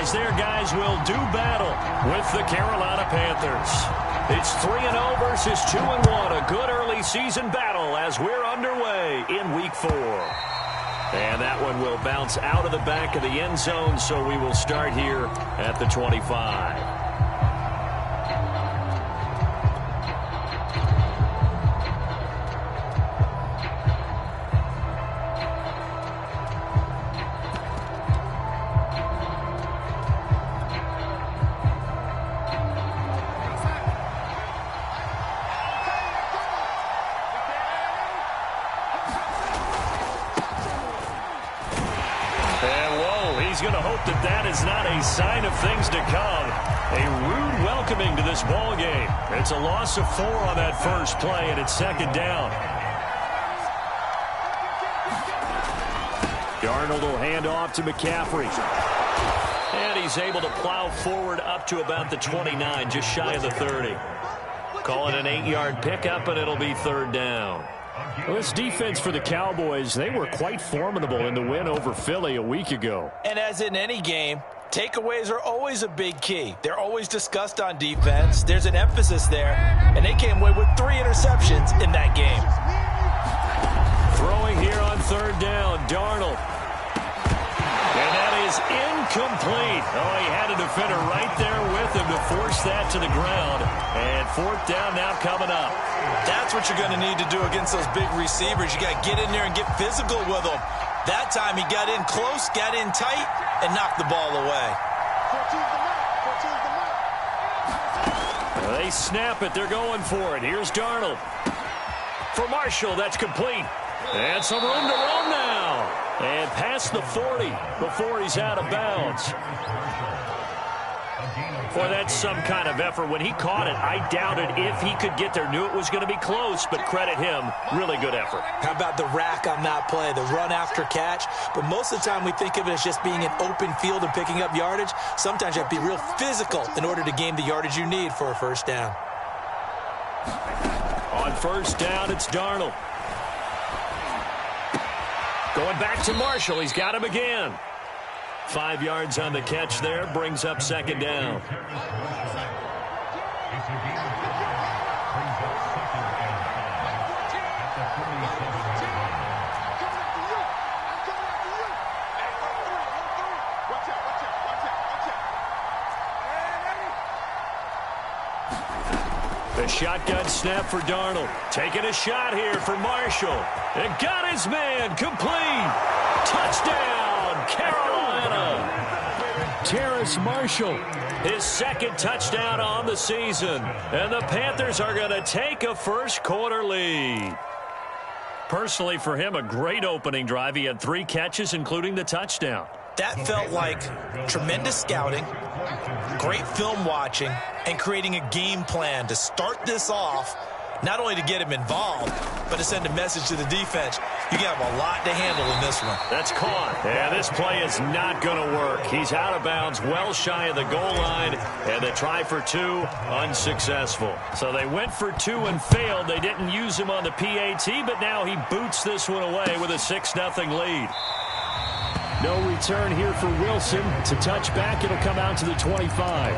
as their guys will do battle with the Carolina Panthers. It's 3-0 versus 2-1. A good early season battle as we're underway in Week 4. And that one will bounce out of the back of the end zone, so we will start here at the 25. He's going to hope that that is not a sign of things to come. A rude welcoming to this ball game. It's a loss of 4 on that first play, and it's second down. Darnold will hand off to McCaffrey. And he's able to plow forward up to about the 29, just shy of the 30. Call it an 8-yard pickup, and it'll be third down. Well, this defense for the Cowboys, they were quite formidable in the win over Philly a week ago. And as in any game, takeaways are always a big key. They're always discussed on defense. There's an emphasis there, and they came away with 3 interceptions in that game. Throwing here on third down, Darnold. And that is incomplete. Oh, he had a defender right there with him to force that to the ground. And fourth down now coming up. That's what you're going to need to do against those big receivers. You got to get in there and get physical with them. That time he got in close, got in tight, and knocked the ball away. They snap it. They're going for it. Here's Darnold. For Marshall, that's complete. And some room to run now. And past the 40 before he's out of bounds. Boy, that's some kind of effort. When he caught it, I doubted if he could get there. Knew it was going to be close, but credit him. Really good effort. How about the rack on that play, the run after catch? But most of the time we think of it as just being an open field and picking up yardage. Sometimes you have to be real physical in order to gain the yardage you need for a first down. On first down, it's Darnold. Going back to Marshall. He's got him again. 5 yards on the catch there, brings up second down. The shotgun snap for Darnold. Taking a shot here for Marshall. And got his man complete. Touchdown, Carolina. Terrace Marshall. His second touchdown on the season. And the Panthers are going to take a first quarter lead. Personally, for him, a great opening drive. He had 3 catches, including the touchdown. That felt like tremendous scouting, great film watching, and creating a game plan to start this off, not only to get him involved, but to send a message to the defense. You have a lot to handle in this one. That's caught. Yeah, this play is not going to work. He's out of bounds, well shy of the goal line, and the try for 2, unsuccessful. So they went for 2 and failed. They didn't use him on the PAT, but now he boots this one away with a 6-0 lead. No return here for Wilson. To touch back, it'll come out to the 25.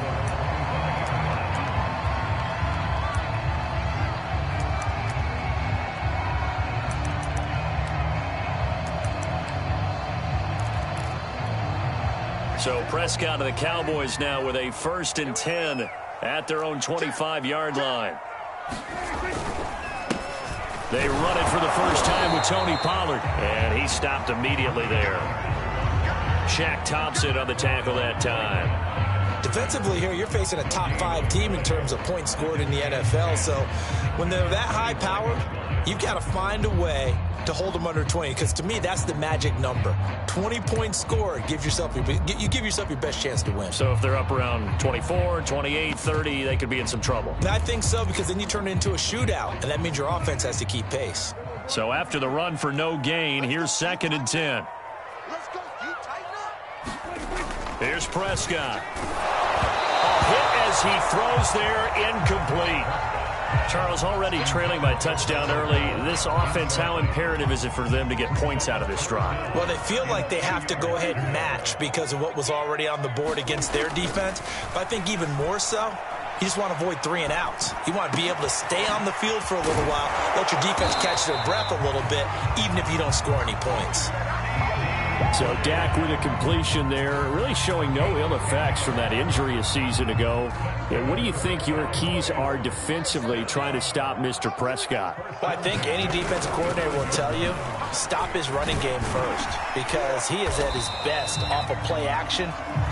So Prescott of the Cowboys now with a 1st and 10 at their own 25-yard line. They run it for the first time with Tony Pollard. And he stopped immediately there. Shaq Thompson on the tackle that time. Defensively here, you're facing a top 5 team in terms of points scored in the NFL. So when they're that high-powered, you've got to find a way to hold them under 20, because to me, that's the magic number. 20 points scored, you give yourself your best chance to win. So if they're up around 24, 28, 30, they could be in some trouble. I think so, because then you turn it into a shootout, and that means your offense has to keep pace. So after the run for no gain, here's 2nd and 10. Here's Prescott. A hit as he throws there, incomplete. Charles, already trailing by touchdown early. This offense, how imperative is it for them to get points out of this drive? Well, they feel like they have to go ahead and match because of what was already on the board against their defense. But I think even more so, you just want to avoid 3 and outs. You want to be able to stay on the field for a little while, let your defense catch their breath a little bit, even if you don't score any points. So Dak with a completion there, really showing no ill effects from that injury a season ago. Yeah, what do you think your keys are defensively trying to stop Mr. Prescott? Well, I think any defensive coordinator will tell you, stop his running game first, because he is at his best off of play action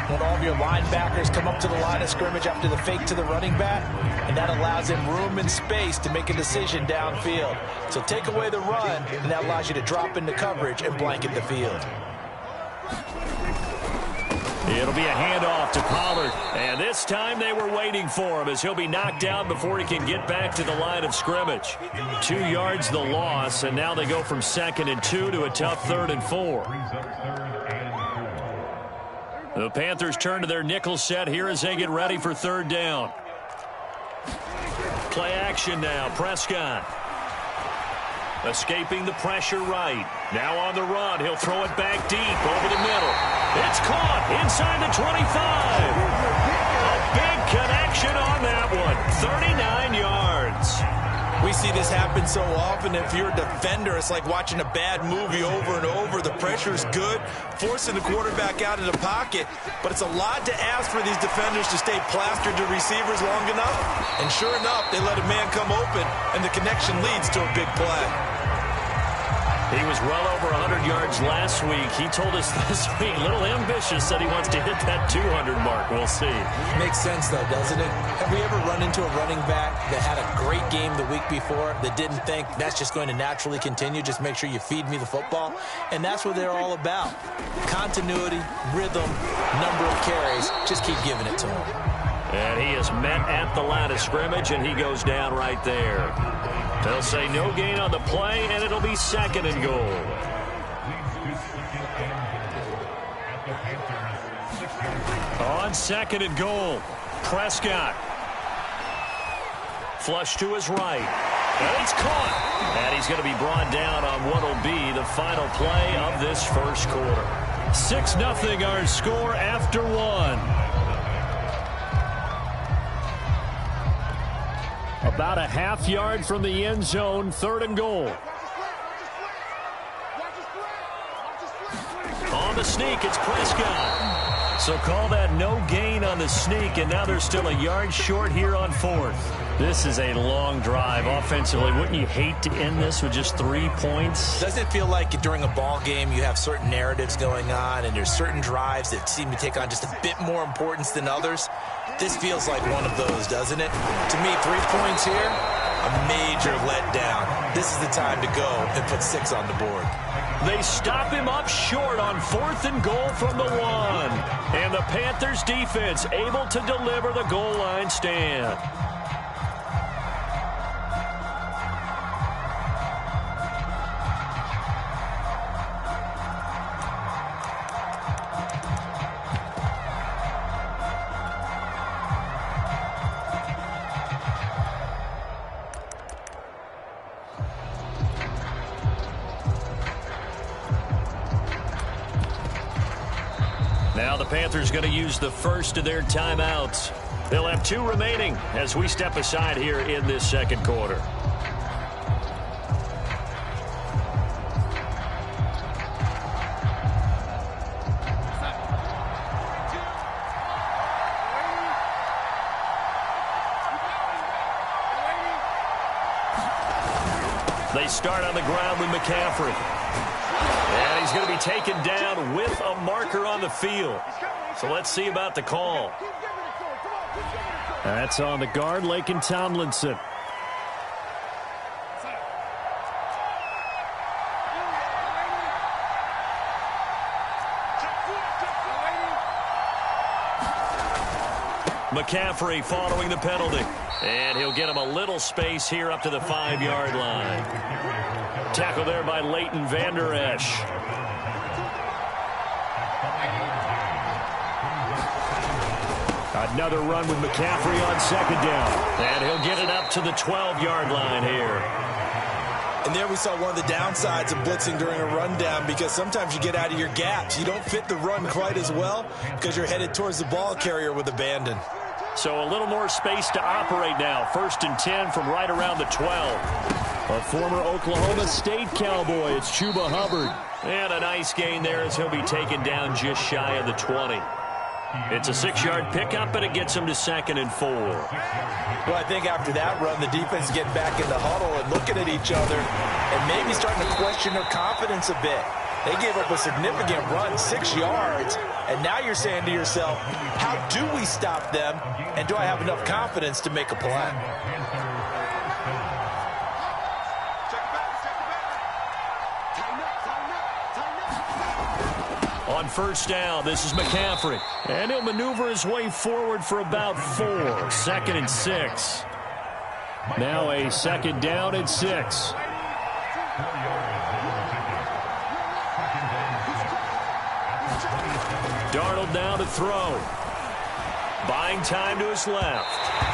when all of your linebackers come up to the line of scrimmage after the fake to the running back, and that allows him room and space to make a decision downfield. So take away the run, and that allows you to drop into coverage and blanket the field. It'll be a handoff to Pollard. And this time they were waiting for him as he'll be knocked down before he can get back to the line of scrimmage. 2 yards the loss, and now they go from 2nd and 2 to a tough 3rd and 4. The Panthers turn to their nickel set here as they get ready for 3rd down. Play action now, Prescott. Escaping the pressure right. Now on the run. He'll throw it back deep over the middle. It's caught inside the 25. A big connection on that one. 39 yards. We see this happen so often. If you're a defender, it's like watching a bad movie over and over. The pressure's good, forcing the quarterback out of the pocket. But it's a lot to ask for these defenders to stay plastered to receivers long enough. And sure enough, they let a man come open, and the connection leads to a big play. He was well over 100 yards last week. He told us this week, a little ambitious, that he wants to hit that 200 mark. We'll see. Makes sense, though, doesn't it? Have we ever run into a running back that had a great game the week before that didn't think that's just going to naturally continue? Just make sure you feed me the football. And that's what they're all about. Continuity, rhythm, number of carries. Just keep giving it to him. And he is met at the line of scrimmage, and he goes down right there. They'll say no gain on the play, and it'll be 2nd and goal. On 2nd and goal, Prescott. Flush to his right. And it's caught. And he's going to be brought down on what will be the final play of this first quarter. 6-0 our score after 1. About a half yard from the end zone, 3rd and goal. On the sneak, it's Prescott. So call that no gain on the sneak, and now they're still a yard short here on 4th. This is a long drive offensively. Wouldn't you hate to end this with just 3 points? Doesn't it feel like during a ball game you have certain narratives going on and there's certain drives that seem to take on just a bit more importance than others? This feels like one of those, doesn't it? To me, 3 points here, a major letdown. This is the time to go and put 6 on the board. They stop him up short on 4th and goal from the 1. And the Panthers defense able to deliver the goal line stand. Now the Panthers going to use the first of their timeouts. They'll have 2 remaining as we step aside here in this 2nd quarter. They start on the ground with McCaffrey. And he's going to be taken down with a marker on the field. So let's see about the call. That's on the guard, Laken Tomlinson. McCaffrey following the penalty. And he'll get him a little space here up to the 5-yard line. Tackle there by Leighton Vander Esch. Another run with McCaffrey on second down. And he'll get it up to the 12-yard line here. And there we saw one of the downsides of blitzing during a rundown, because sometimes you get out of your gaps. You don't fit the run quite as well because you're headed towards the ball carrier with abandon. So a little more space to operate now. 1st and 10 from right around the 12. A former Oklahoma State Cowboy, it's Chuba Hubbard. And a nice gain there as he'll be taken down just shy of the 20. It's a 6-yard pickup, and it gets him to 2nd and 4. Well, I think after that run, the defense is getting back in the huddle and looking at each other and maybe starting to question their confidence a bit. They gave up a significant run, 6 yards, and now you're saying to yourself, how do we stop them, and do I have enough confidence to make a play? On 1st down, this is McCaffrey. And he'll maneuver his way forward for about 4. 2nd and 6. Now a 2nd down and 6. Darnold now to throw. Buying time to his left.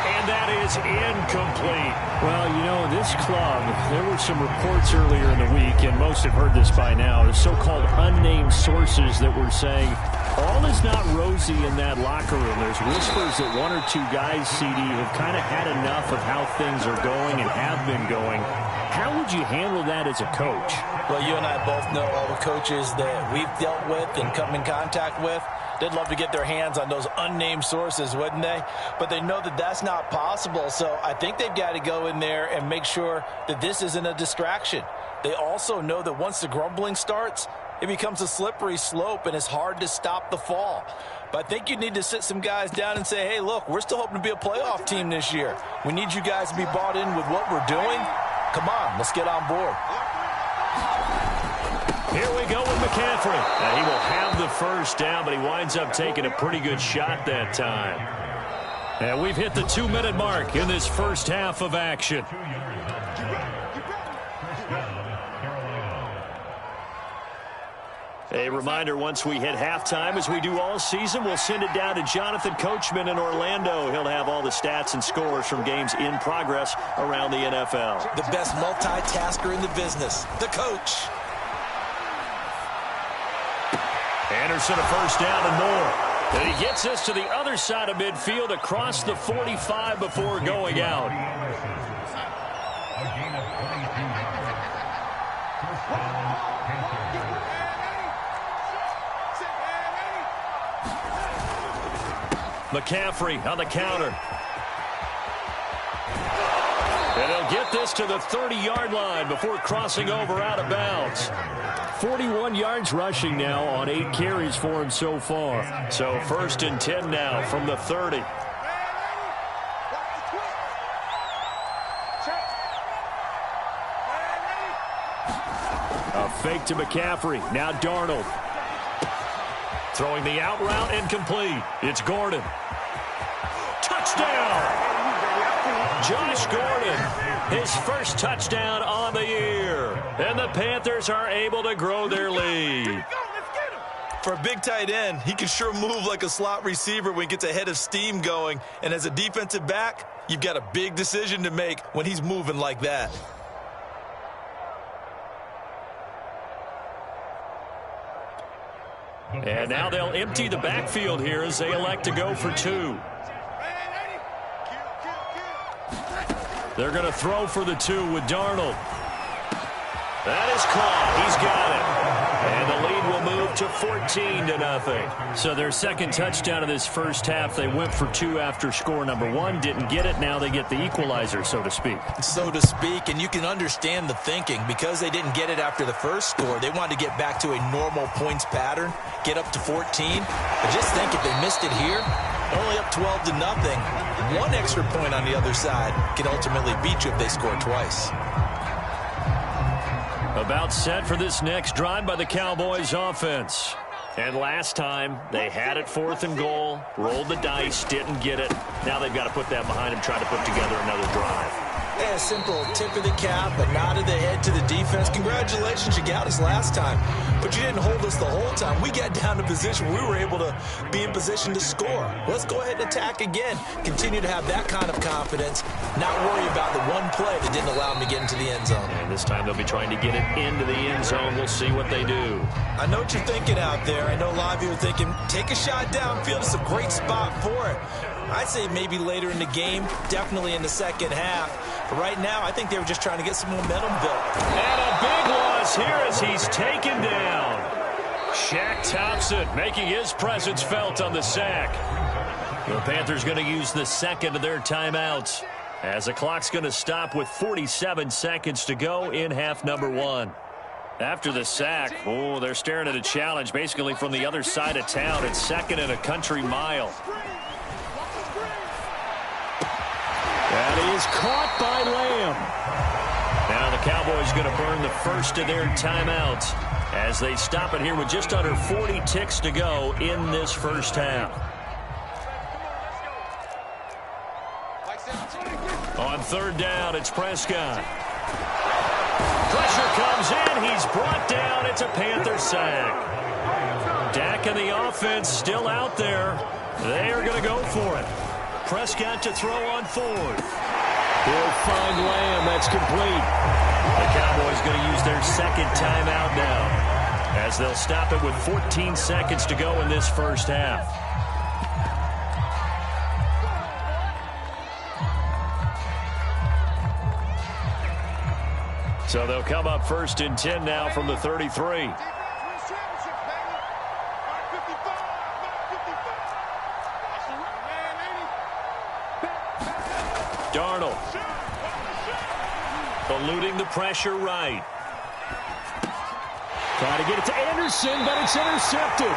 And that is incomplete. Well, you know, this club, there were some reports earlier in the week, and most have heard this by now, the so-called unnamed sources that were saying all is not rosy in that locker room. There's whispers that 1 or 2 guys, CD, have kind of had enough of how things are going and have been going. How would you handle that as a coach? Well, you and I both know all the coaches that we've dealt with and come in contact with. They'd love to get their hands on those unnamed sources, wouldn't they? But they know that that's not possible, so I think they've got to go in there and make sure that this isn't a distraction. They also know that once the grumbling starts, it becomes a slippery slope, and it's hard to stop the fall. But I think you need to sit some guys down and say, hey, look, we're still hoping to be a playoff team this year. We need you guys to be bought in with what we're doing. Come on, let's get on board. Here we go with McCaffrey. Now, he will have the 1st down, but he winds up taking a pretty good shot that time. And we've hit the 2-minute mark in this first half of action. A reminder, once we hit halftime, as we do all season, we'll send it down to Jonathan Coachman in Orlando. He'll have all the stats and scores from games in progress around the NFL. The best multitasker in the business, the coach. Anderson a 1st down and more. And he gets us to the other side of midfield across the 45 before going out. McCaffrey on the counter. And he'll get this to the 30-yard line before crossing over out of bounds. 41 yards rushing now on 8 carries for him so far. So 1st and 10 now from the 30. A fake to McCaffrey. Now Darnold. Throwing the out route incomplete. It's Gordon. Touchdown! Josh Gordon, his first touchdown on the year. And the Panthers are able to grow their lead. For a big tight end, he can sure move like a slot receiver when he gets a head of steam going. And as a defensive back, you've got a big decision to make when he's moving like that. And now they'll empty the backfield here as they elect to go for 2. They're going to throw for the 2 with Darnold. That is caught. He's got it. And the lead will move to 14-0. So their 2nd touchdown of this first half, they went for 2 after score number 1. Didn't get it. Now they get the equalizer, so to speak. So to speak, and you can understand the thinking. Because they didn't get it after the first score, they wanted to get back to a normal points pattern, get up to 14. But just think, if they missed it here, only up 12-0. 1 extra point on the other side can ultimately beat you if they score twice. About set for this next drive by the Cowboys offense. And last time, they had it 4th and goal, rolled the dice, didn't get it. Now they've got to put that behind them, try to put together another drive. Hey, a simple tip of the cap, a nod of the head to the defense. Congratulations, you got us last time, but you didn't hold us the whole time. We got down to position where we were able to be in position to score. Let's go ahead and attack again. Continue to have that kind of confidence, not worry about the one play that didn't allow them to get into the end zone. And this time they'll be trying to get it into the end zone. We'll see what they do. I know what you're thinking out there. I know a lot of you are thinking, take a shot downfield. It's a great spot for it. I'd say maybe later in the game, definitely in the second half. But right now, I think they were just trying to get some momentum built. And a big loss here as he's taken down. Shaq Thompson making his presence felt on the sack. The Panthers going to use the second of their timeouts as the clock's going to stop with 47 seconds to go in half number one. After the sack, they're staring at a challenge basically from the other side of town. It's second and a country mile. That is caught by Lamb. Now the Cowboys going to burn the first of their timeouts as they stop it here with just under 40 ticks to go in this first half. On third down, it's Prescott. Pressure comes in. He's brought down. It's a Panther sack. Dak and the offense still out there. They are going to go for it. Prescott to throw on fourth. He'll find Lamb. That's complete. The Cowboys going to use their second timeout now as they'll stop it with 14 seconds to go in this first half. So they'll come up first and 10 now from the 33. Darnold. Eluding the pressure right. Trying to get it to Anderson, but it's intercepted.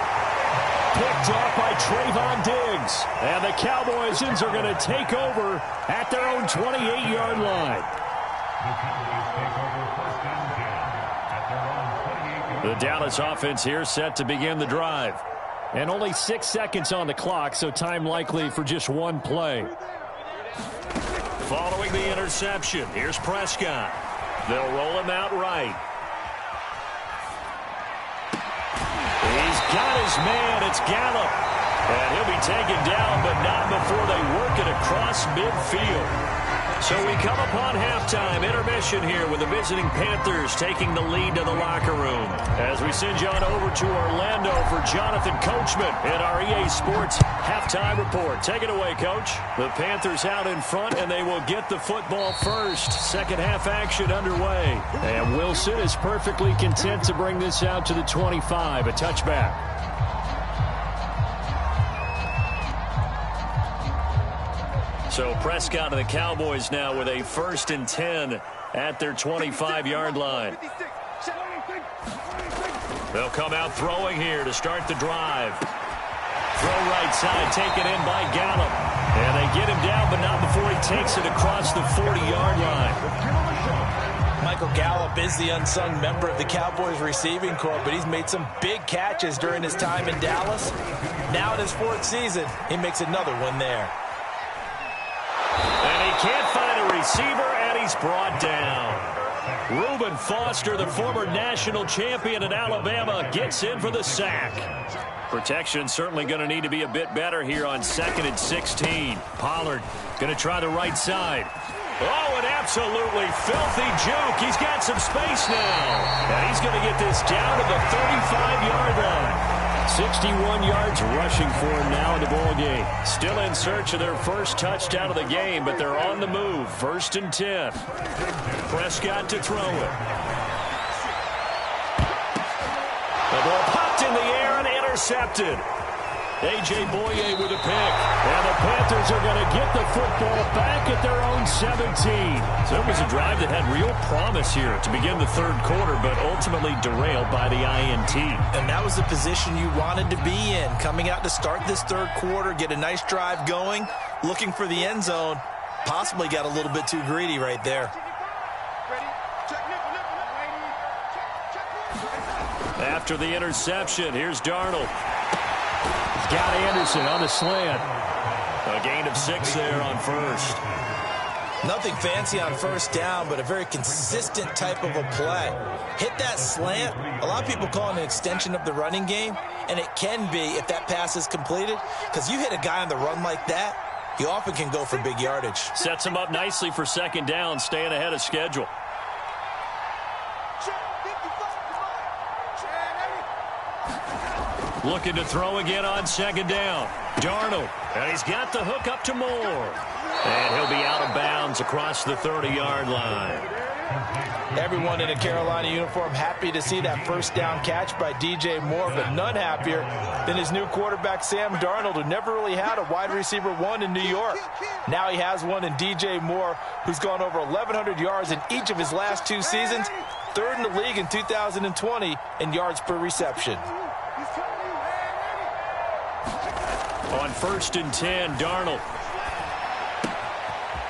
Picked off by Trayvon Diggs. And the Cowboys are going to take over at their own 28-yard line. The Dallas offense here set to begin the drive. And only 6 seconds on the clock, so time likely for just one play. Following the interception, here's Prescott. They'll roll him out right. He's got his man. It's Gallup. And he'll be taken down, but not before they work it across midfield. So we come upon halftime intermission here with the visiting Panthers taking the lead to the locker room. As we send you on over to Orlando for Jonathan Coachman in our EA Sports halftime report. Take it away, Coach. The Panthers out in front, and they will get the football first. Second half action underway. And Wilson is perfectly content to bring this out to the 25, a touchback. So Prescott and the Cowboys now with a first and 10 at their 25-yard line. They'll come out throwing here to start the drive. Throw right side taken in by Gallup. And they get him down, but not before he takes it across the 40-yard line. Michael Gallup is the unsung member of the Cowboys receiving corps, but he's made some big catches during his time in Dallas. Now in his fourth season, he makes another one there. And he can't find a receiver, and he's brought down. Reuben Foster, the former national champion in Alabama, gets in for the sack. Protection certainly going to need to be a bit better here on 2nd and 16. Pollard going to try the right side. Oh, an absolutely filthy juke. He's got some space now. And he's going to get this down to the 35-yard line. 61 yards rushing for him now in the ball game. Still in search of their first touchdown of the game, but they're on the move. 1st and 10. Prescott to throw it. The ball popped in the air and intercepted. A.J. Boye with a pick. And the Panthers are going to get the football back at their own 17. So it was a drive that had real promise here to begin the third quarter, but ultimately derailed by the INT. And that was the position you wanted to be in. Coming out to start this third quarter, get a nice drive going, looking for the end zone. Possibly got a little bit too greedy right there. After the interception, here's Darnold. Got Anderson on the slant. A gain of 6 there on first. Nothing fancy on first down, but a very consistent type of a play. Hit that slant. A lot of people call it an extension of the running game, and it can be if that pass is completed, because you hit a guy on the run like that, he often can go for big yardage. Sets him up nicely for second down, staying ahead of schedule. Looking to throw again on second down. Darnold, and he's got the hook up to Moore. And he'll be out of bounds across the 30-yard line. Everyone in a Carolina uniform happy to see that first down catch by DJ Moore, but none happier than his new quarterback, Sam Darnold, who never really had a wide receiver one in New York. Now he has one in DJ Moore, who's gone over 1,100 yards in each of his last 2 seasons, third in the league in 2020 in yards per reception. On 1st and 10, Darnold.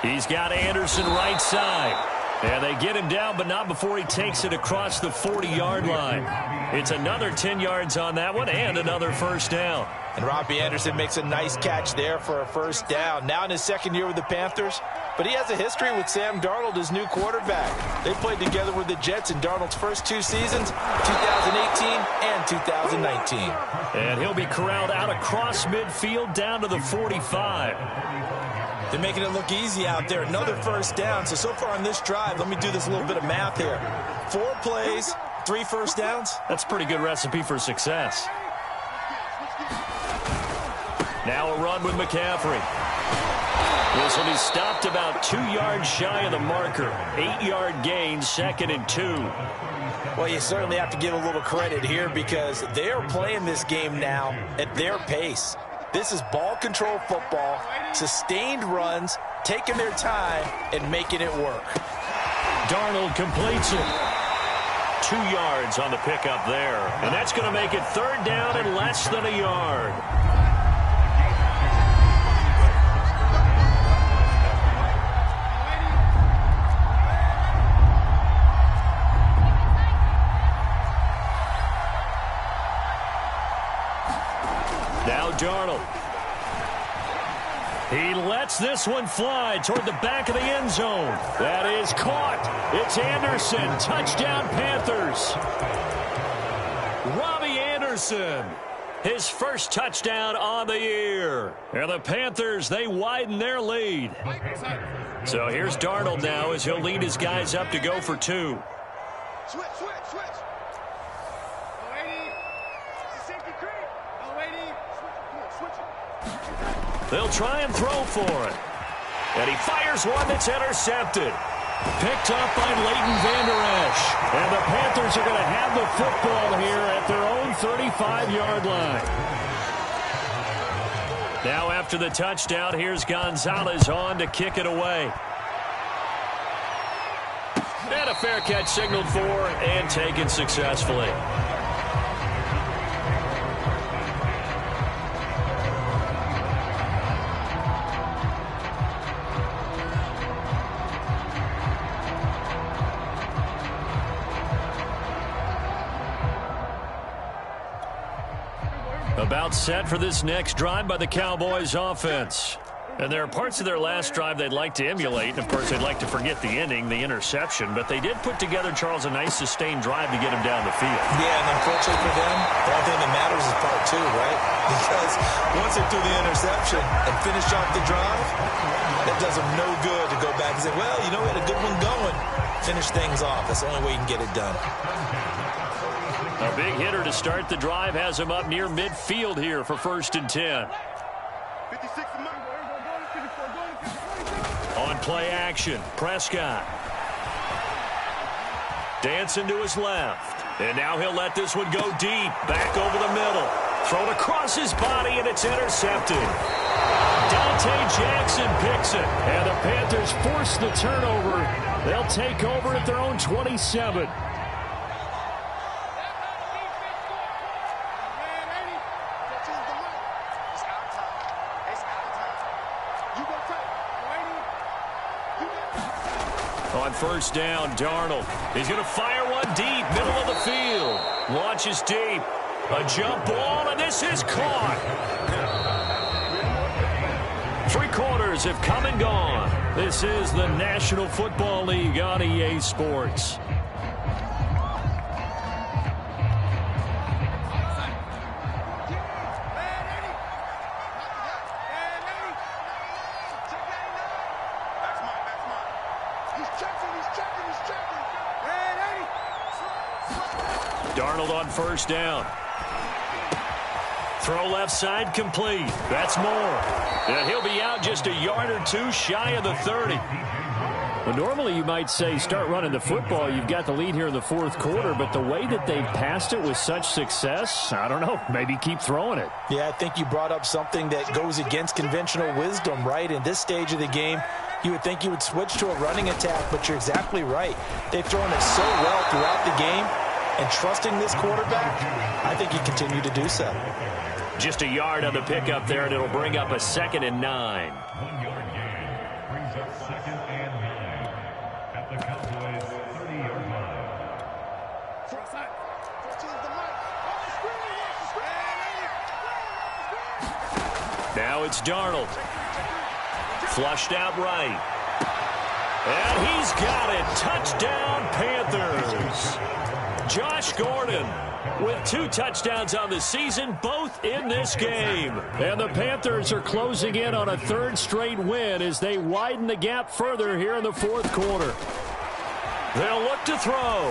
He's got Anderson right side. And they get him down, but not before he takes it across the 40-yard line. It's another 10 yards on that one and another first down. And Robbie Anderson makes a nice catch there for a first down. Now in his second year with the Panthers, but he has a history with Sam Darnold, his new quarterback. They played together with the Jets in Darnold's first 2 seasons, 2018 and 2019. And he'll be corralled out across midfield down to the 45. They're making it look easy out there. Another first down. So far on this drive, let me do this little bit of math here. 4 plays, 3 first downs. That's a pretty good recipe for success. Now a run with McCaffrey. This will be stopped about 2 yards shy of the marker. 8-yard gain, 2nd and 2. Well, you certainly have to give a little credit here because they're playing this game now at their pace. This is ball control football, sustained runs, taking their time and making it work. Darnold completes it. 2 yards on the pickup there. And that's going to make it 3rd down and less than a yard. Now Darnold. He lets this one fly toward the back of the end zone. That is caught. It's Anderson. Touchdown, Panthers. Robbie Anderson. His first touchdown on the year. And the Panthers, they widen their lead. So here's Darnold now as he'll lead his guys up to go for 2. Switch. They'll try and throw for it. And he fires one that's intercepted. Picked up by Leighton Vander Esch. And the Panthers are going to have the football here at their own 35-yard line. Now after the touchdown, here's Gonzalez on to kick it away. And a fair catch signaled for and taken successfully. About set for this next drive by the Cowboys offense. And there are parts of their last drive they'd like to emulate. And, of course, they'd like to forget the ending, the interception. But they did put together, Charles, a nice sustained drive to get him down the field. Yeah, and unfortunately for them, the only thing that matters is part 2, right? Because once they threw the interception and finished off the drive, that does them no good to go back and say, well, you know, we had a good one going. Finish things off. That's the only way you can get it done. A big hitter to start the drive has him up near midfield here for 1st and 10. On play action, Prescott. Dancing to his left. And now he'll let this one go deep. Back over the middle. Thrown across his body, and it's intercepted. Dante Jackson picks it. And the Panthers force the turnover. They'll take over at their own 27. On 1st down, Darnold. He's going to fire one deep, middle of the field. Launches deep. A jump ball, and this is caught. 3 quarters have come and gone. This is the National Football League on EA Sports. Darnold on first down. Throw left side complete. That's Moore. And he'll be out just a yard or two shy of the 30. Well, normally you might say start running the football. You've got the lead here in the fourth quarter, but the way that they've passed it with such success, I don't know, maybe keep throwing it. Yeah, I think you brought up something that goes against conventional wisdom, right? In this stage of the game, you would think you would switch to a running attack, but you're exactly right. They've thrown it so well throughout the game, and trusting this quarterback, I think you continue to do so. Just a yard on the pickup there, and it'll bring up a 2nd and 9. 1-yard gain brings up 2nd and 9 at the Cowboys' 30-yard line. Now it's Darnold. Flushed out right. And he's got it. Touchdown, Panthers. Josh Gordon with 2 touchdowns on the season, both in this game. And the Panthers are closing in on a 3rd straight win as they widen the gap further here in the fourth quarter. They'll look to throw.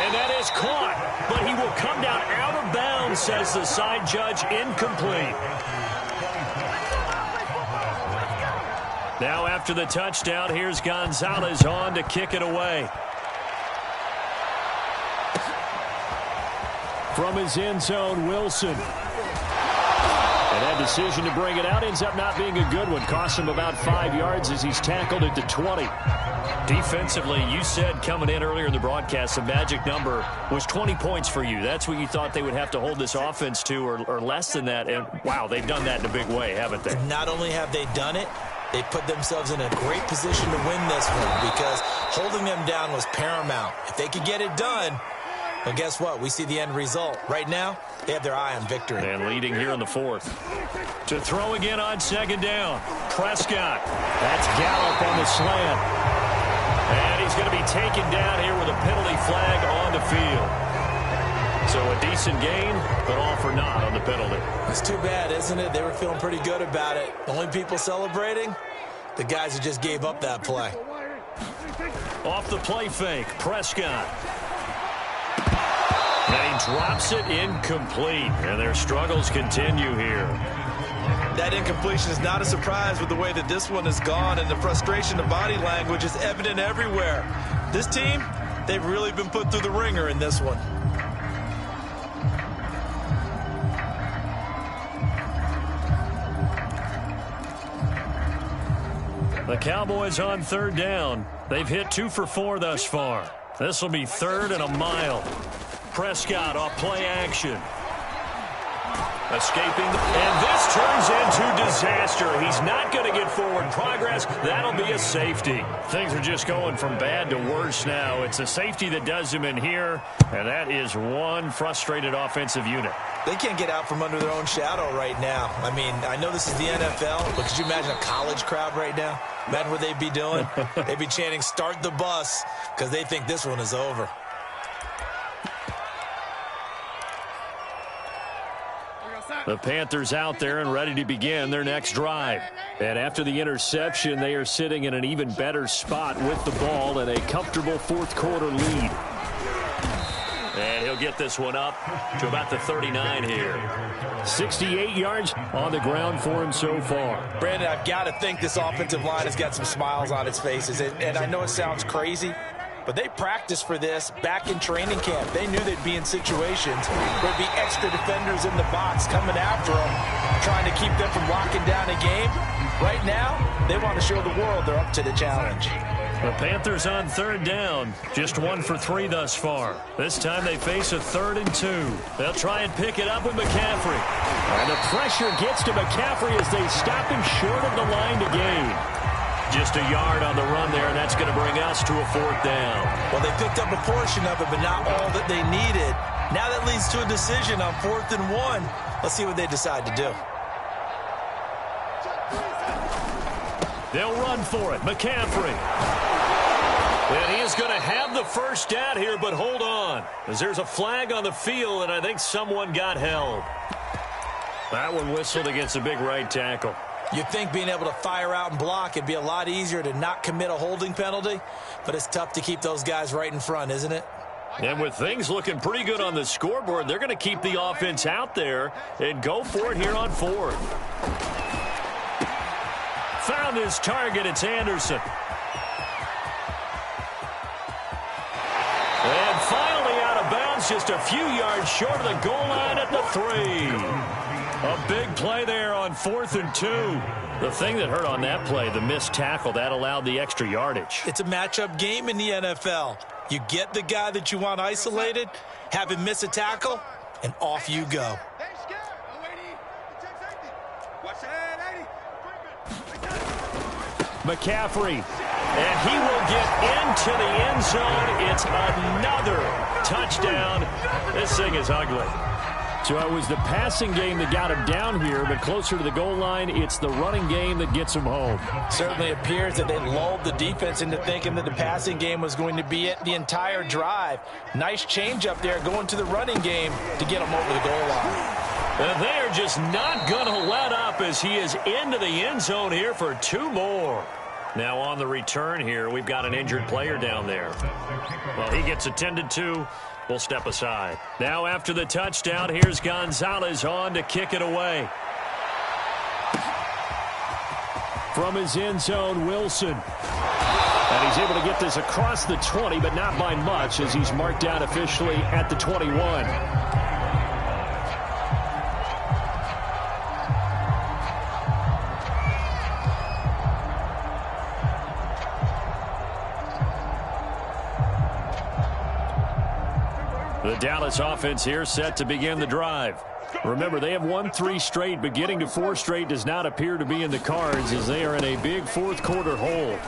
And that is caught, but he will come down out of bounds, says the side judge, incomplete. Now after the touchdown, here's Gonzalez on to kick it away. From his end zone, Wilson. And that decision to bring it out ends up not being a good one. Costs him about 5 yards as he's tackled at the 20. Defensively, you said coming in earlier in the broadcast, the magic number was 20 points for you. That's what you thought they would have to hold this offense to, or less than that. And, wow, they've done that in a big way, haven't they? Not only have they done it, they put themselves in a great position to win this one because holding them down was paramount. If they could get it done, well, guess what? We see the end result. Right now, they have their eye on victory. And leading here in the fourth. To throw again on 2nd down. Prescott. That's Gallup on the slant. And he's going to be taken down here with a penalty flag on the field. So a decent gain, but all for naught on the penalty. It's too bad, isn't it? They were feeling pretty good about it. The only people celebrating, the guys who just gave up that play. Off the play fake, Prescott. And he drops it incomplete, and their struggles continue here. That incompletion is not a surprise with the way that this one has gone, and the frustration of body language is evident everywhere. This team, they've really been put through the ringer in this one. The Cowboys on 3rd down. They've hit 2 for 4 thus far. This will be 3rd and a mile. Prescott off play action. Escaping, and this turns into disaster. He's not going to get forward progress. That'll be a safety. Things are just going from bad to worse now. It's a safety that does him in here, and that is one frustrated offensive unit. They can't get out from under their own shadow right now. I mean, I know this is the NFL, but could you imagine a college crowd right now? Imagine what they'd be doing. They'd be chanting, "Start the bus," because they think this one is over. The Panthers out there and ready to begin their next drive. And after the interception, they are sitting in an even better spot with the ball and a comfortable fourth quarter lead. And he'll get this one up to about the 39 here. 68 yards on the ground for him so far. Brandon, I've got to think this offensive line has got some smiles on its faces. And I know it sounds crazy, but they practiced for this back in training camp. They knew they'd be in situations where there'd be extra defenders in the box coming after them, trying to keep them from locking down a game. Right now, they want to show the world they're up to the challenge. The Panthers on 3rd down, just 1 for 3 thus far. This time they face a 3rd and 2. They'll try and pick it up with McCaffrey. And the pressure gets to McCaffrey as they stop him short of the line to gain. Just a yard on the run there, and that's going to bring us to a 4th down. Well, they picked up a portion of it, but not all that they needed. Now that leads to a decision on 4th and 1. Let's see what they decide to do. They'll run for it. McCaffrey. And he is going to have the first down here, but hold on, as there's a flag on the field, and I think someone got held. That one whistled against a big right tackle. You'd think being able to fire out and block, it'd be a lot easier to not commit a holding penalty, but it's tough to keep those guys right in front, isn't it? And with things looking pretty good on the scoreboard, they're going to keep the offense out there and go for it here on fourth. Found his target. It's Anderson. And finally out of bounds, just a few yards short of the goal line at the 3. A big play there on 4th and 2. The thing that hurt on that play, the missed tackle, that allowed the extra yardage. It's a matchup game in the NFL. You get the guy that you want isolated, have him miss a tackle, and off you go. McCaffrey, and he will get into the end zone. It's another touchdown. This thing is ugly. So it was the passing game that got him down here, but closer to the goal line, it's the running game that gets him home. Certainly appears that they lulled the defense into thinking that the passing game was going to be it the entire drive. Nice change up there going to the running game to get him over the goal line. And they are just not going to let up as he is into the end zone here for 2 more. Now on the return here, we've got an injured player down there. Well, he gets attended to. We'll step aside. Now after the touchdown, here's Gonzalez on to kick it away. From his end zone, Wilson. And he's able to get this across the 20, but not by much as he's marked down officially at the 21. The Dallas offense here set to begin the drive. Remember, they have won 3 straight, but getting to 4 straight does not appear to be in the cards as they are in a big fourth quarter hole.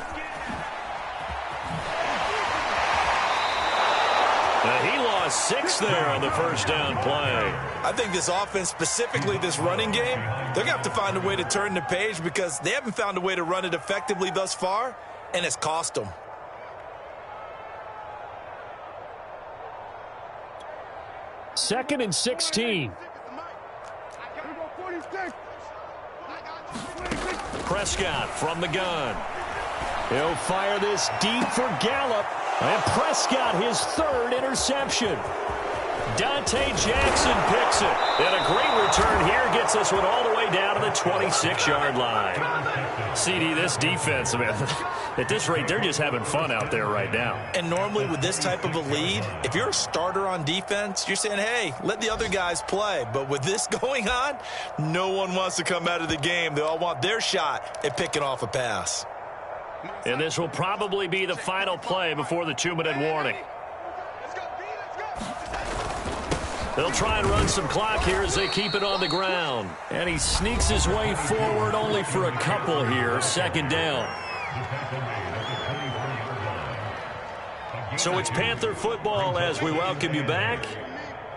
He lost 6 there on the first down play. I think this offense, specifically this running game, they're going to have to find a way to turn the page because they haven't found a way to run it effectively thus far, and it's cost them. Second and 16. Prescott from the gun. He'll fire this deep for Gallup. And Prescott, his 3rd interception. Dante Jackson picks it. And a great return here gets us one all the way down to the 26-yard line. CD, this defense, man, at this rate, they're just having fun out there right now. And normally with this type of a lead, if you're a starter on defense, you're saying, hey, let the other guys play. But with this going on, no one wants to come out of the game. They all want their shot at picking off a pass. And this will probably be the final play before the 2-minute warning. They'll try and run some clock here as they keep it on the ground. And he sneaks his way forward only for a couple here. 2nd down. So it's Panther football as we welcome you back.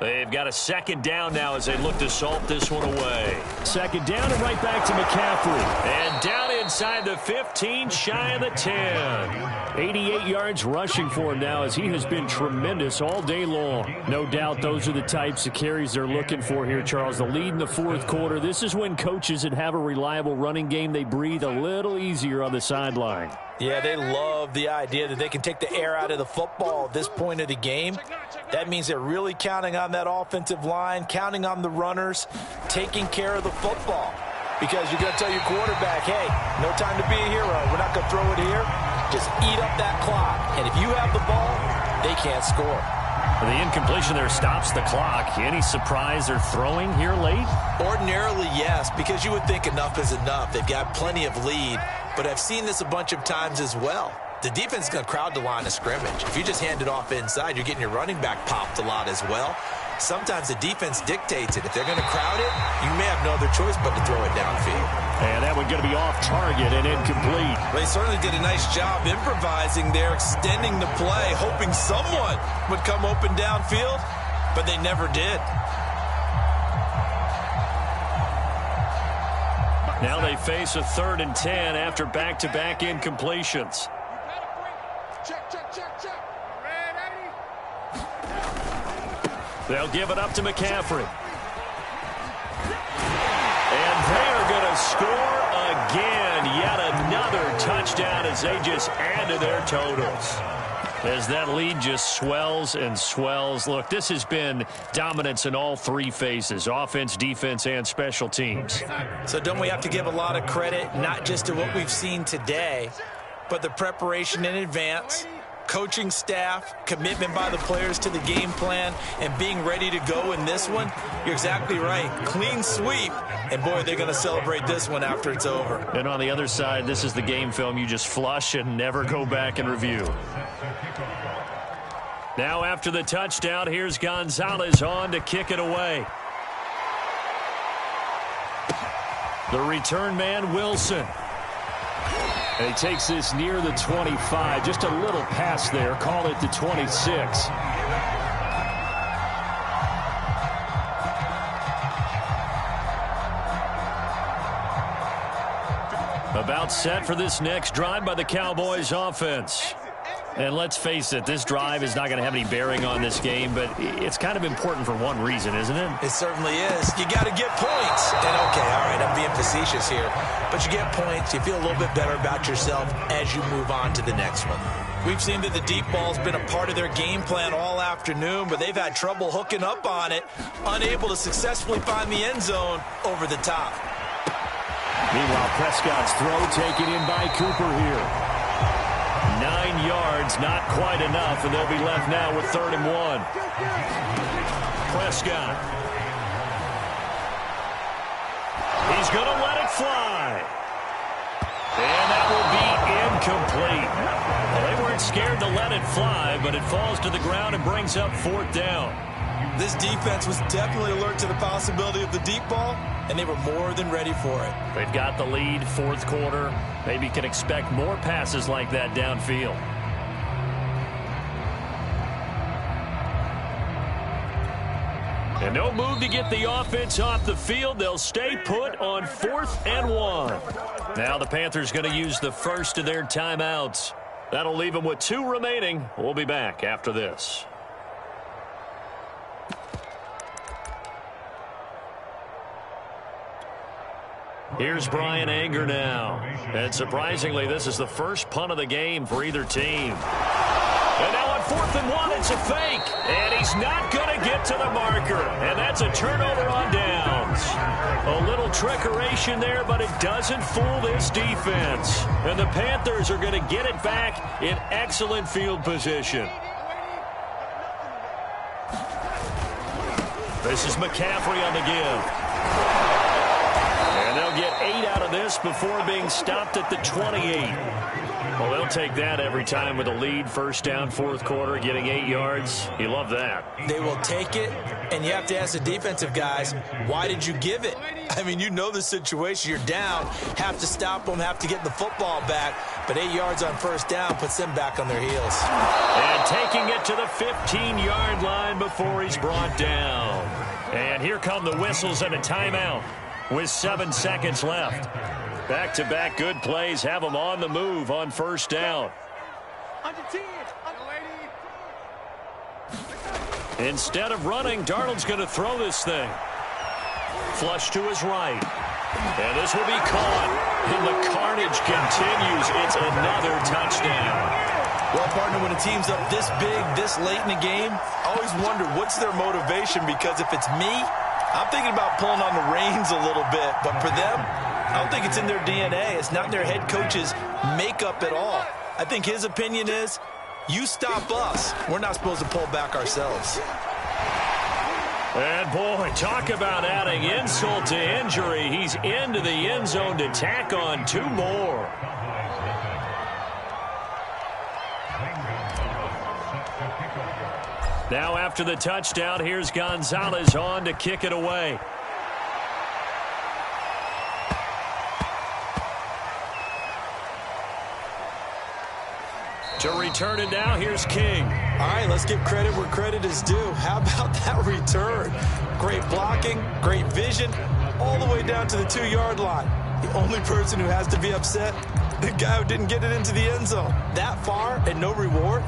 They've got a 2nd down now as they look to salt this one away. 2nd down and right back to McCaffrey. And down inside the 15, shy of the 10. 88 yards rushing for him now as he has been tremendous all day long. No doubt those are the types of carries they're looking for here, Charles. The lead in the 4th quarter. This is when coaches that have a reliable running game, they breathe a little easier on the sideline. Yeah, they love the idea that they can take the air out of the football at this point of the game. That means they're really counting on that offensive line, counting on the runners, taking care of the football. Because you're going to tell your quarterback, hey, no time to be a hero. We're not going to throw it here. Just eat up that clock. And if you have the ball, they can't score. The incompletion there stops the clock. Any surprise they're throwing here late? Ordinarily, yes, because you would think enough is enough. They've got plenty of lead, but I've seen this a bunch of times as well. The defense is going to crowd the line of scrimmage. If you just hand it off inside, you're getting your running back popped a lot as well. Sometimes the defense dictates it. If they're going to crowd it, you may have no other choice but to throw it downfield. And that one going to be off target and incomplete. They certainly did a nice job improvising there, extending the play, hoping someone would come open downfield, but they never did. Now they face a 3rd and 10 after back-to-back incompletions. They'll give it up to McCaffrey. And they're going to score again. Yet another touchdown as they just add to their totals. As that lead just swells and swells. Look, this has been dominance in all three phases, offense, defense, and special teams. So don't we have to give a lot of credit, not just to what we've seen today, but the preparation in advance, coaching staff, commitment by the players to the game plan, and being ready to go in this one? You're exactly right. Clean sweep. And, boy, they're going to celebrate this one after it's over. And on the other side, this is the game film you just flush and never go back and review. Now after the touchdown, here's Gonzalez on to kick it away. The return man, Wilson. And he takes this near the 25. Just a little pass there. Call it the 26. About set for this next drive by the Cowboys offense. And let's face it, this drive is not going to have any bearing on this game, but it's kind of important for one reason, isn't it? It certainly is. You got to get points. And, okay, all right, I'm being facetious here. But you get points, you feel a little bit better about yourself as you move on to the next one. We've seen that the deep ball's been a part of their game plan all afternoon, but they've had trouble hooking up on it, unable to successfully find the end zone over the top. Meanwhile, Prescott's throw taken in by Cooper here. 9 yards, not quite enough, and they'll be left now with 3rd and 1. Prescott. He's going to let it fly. And that will be incomplete. Well, they weren't scared to let it fly, but it falls to the ground and brings up 4th down. This defense was definitely alert to the possibility of the deep ball, and they were more than ready for it. They've got the lead, 4th quarter. Maybe can expect more passes like that downfield. And no move to get the offense off the field. They'll stay put on 4th and 1. Now the Panthers going to use the first of their timeouts. That'll leave them with 2 remaining. We'll be back after this. Here's Brian Anger now. And surprisingly, this is the first punt of the game for either team. And now on 4th and 1, it's a fake. And he's not going to get to the marker. And that's a turnover on downs. A little trickeration there, but it doesn't fool this defense. And the Panthers are going to get it back in excellent field position. This is McCaffrey on the give. And they'll get 8 out of this before being stopped at the 28. Well, they'll take that every time with a lead. 1st down, 4th quarter, getting 8 yards. You love that. They will take it, and you have to ask the defensive guys, why did you give it? I mean, you know the situation. You're down, have to stop them, have to get the football back. But 8 yards on 1st down puts them back on their heels. And taking it to the 15-yard line before he's brought down. And here come the whistles and a timeout with 7 seconds left. Back-to-back good plays have them on the move on 1st down. Instead of running, Darnold's going to throw this thing. Flush to his right. And this will be caught. And the carnage continues. It's another touchdown. Well, partner, when a team's up this big, this late in the game, I always wonder what's their motivation, because if it's me, I'm thinking about pulling on the reins a little bit. But for them, I don't think it's in their DNA. It's not in their head coach's makeup at all. I think his opinion is, you stop us. We're not supposed to pull back ourselves. And, boy, talk about adding insult to injury. He's into the end zone to tack on 2 more. Now after the touchdown, here's Gonzalez on to kick it away. To return it now, here's King. All right, let's give credit where credit is due. How about that return? Great blocking, great vision, all the way down to the 2-yard line. The only person who has to be upset, the guy who didn't get it into the end zone. That far and no reward?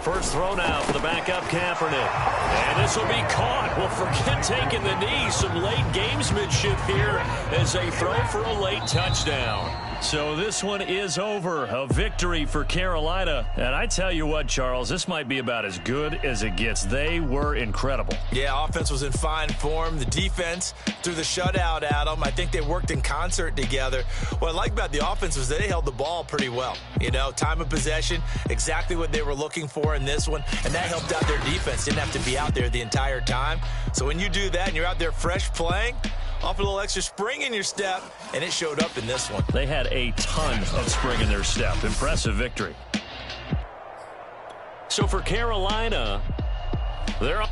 First throw now for the backup Kaepernick. And this will be caught. Well, forget taking the knee. Some late gamesmanship here as they throw for a late touchdown. So this one is over. A victory for Carolina. And I tell you what, Charles, this might be about as good as it gets. They were incredible. Yeah, offense was in fine form. The defense threw the shutout at them. I think they worked in concert together. What I like about the offense was they held the ball pretty well. You know, time of possession, exactly what they were looking for in this one. And that helped out their defense. Didn't have to be out there the entire time. So when you do that and you're out there fresh playing, off a little extra spring in your step, and it showed up in this one. They had a ton of spring in their step. Impressive victory. So for Carolina, they're up.